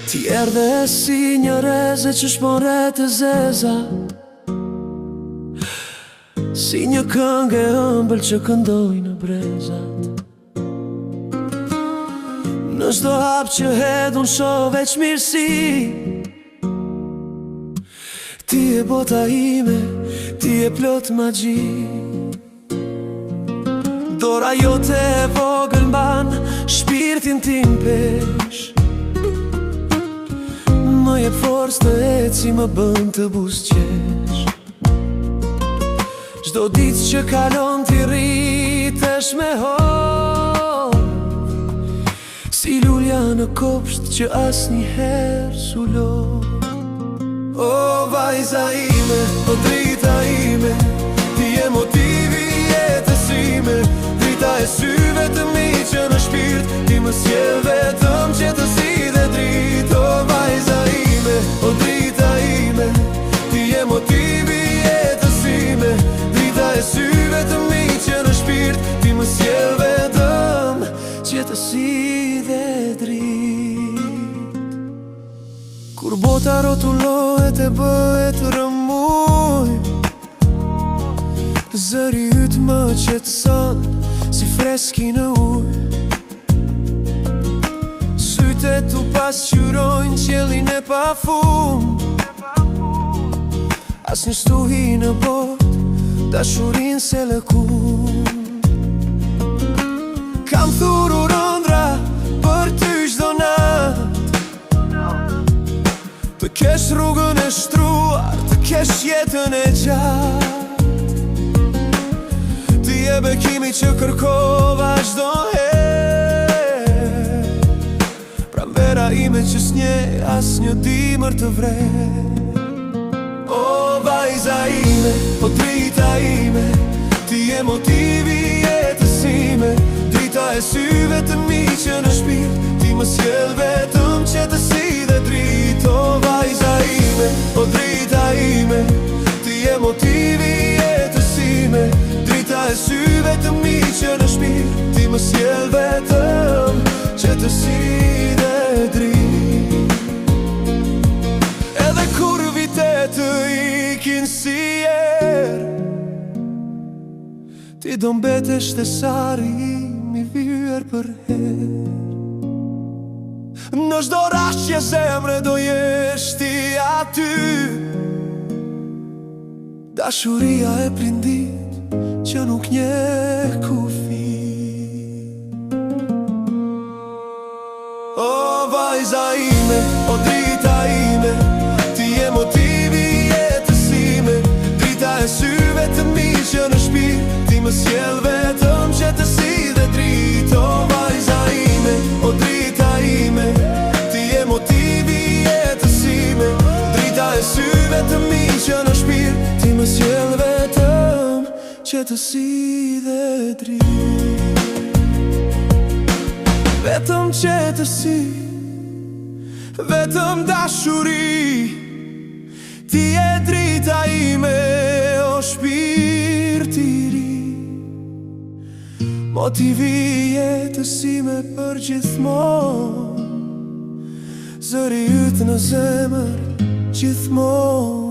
Ti erdhe si një reze që shpore të zeza, si një këngë e ëmbël që këndoj në brezat. Në çdo hap që hedh unë shoh veç mirësi. Ti e bota ime, ti e plot magji. Dora jote e vogël mban shpirtin tim pesh. Më jep forcë të eci, më bën të buzëqesh. Çdo ditë që kalon ti rritesh me hor, si lulja në kopsht që asnjëherë s'ulo. O vajza ime, o drita ime, ti je motivi i jetës ime. Drita e syve të mi që në shpirt ti më sjell vetëm qetësi dhe dritë. O vajza ime, o drita ime, ti je motivi i jetës ime. Drita e syve të mi që në shpirt ti më sjell vetëm qetësi dhe dritë. Kur bota rrotullohet e bëhet rëmuj, zëri yt më qetëson si freski në ujë. Sytë tu pasqyrojnë qiellin e pafund. Asnjë stuhi në botë dashurinë se lëkund. Kam thurur ëndra për ty çdo natë, të kesh rrugën e shtruar, të kesh jetën e gjatë. Ti e bekimi që kërkova çdo herë, pranvera ime që s'njeh asnjë dimër të vret. O vajza ime, o drita ime, ti je motivi i jetës ime. Drita e syve të mi që në shpirt ti më sjell vetëm qetësi dhe dritë. O vajza ime, o drita ime, ti je motivi i jetës ime. Drita e syve të mi që në shpirt ti më sjell vetëm qetësi dhe dritë. Edhe kur vitet të ikin si erë, ti do mbetesh te sari im i vyer për herë. Në çdo rastje zemre do jesh ti aty. Dashuria e prindit që nuk njeh kufi. O vajza ime, o drita ime, ti je motivi i jetës ime. Drita e syve të mi që në shpirt ti më sjell vetëm qetësi dhe dritë. O vajza ime, o drita ime, ti je motivi i jetës ime. Drita e syve të mi që në shpirt ti më sjell vetëm qetësi dhe dritë. Vetëm qetësi, vetëm dashuri. Ti je drita ime, o shpirti i ri, motivi i jetës ime për gjithmonë. Zëri yt në zemër gjithmonë.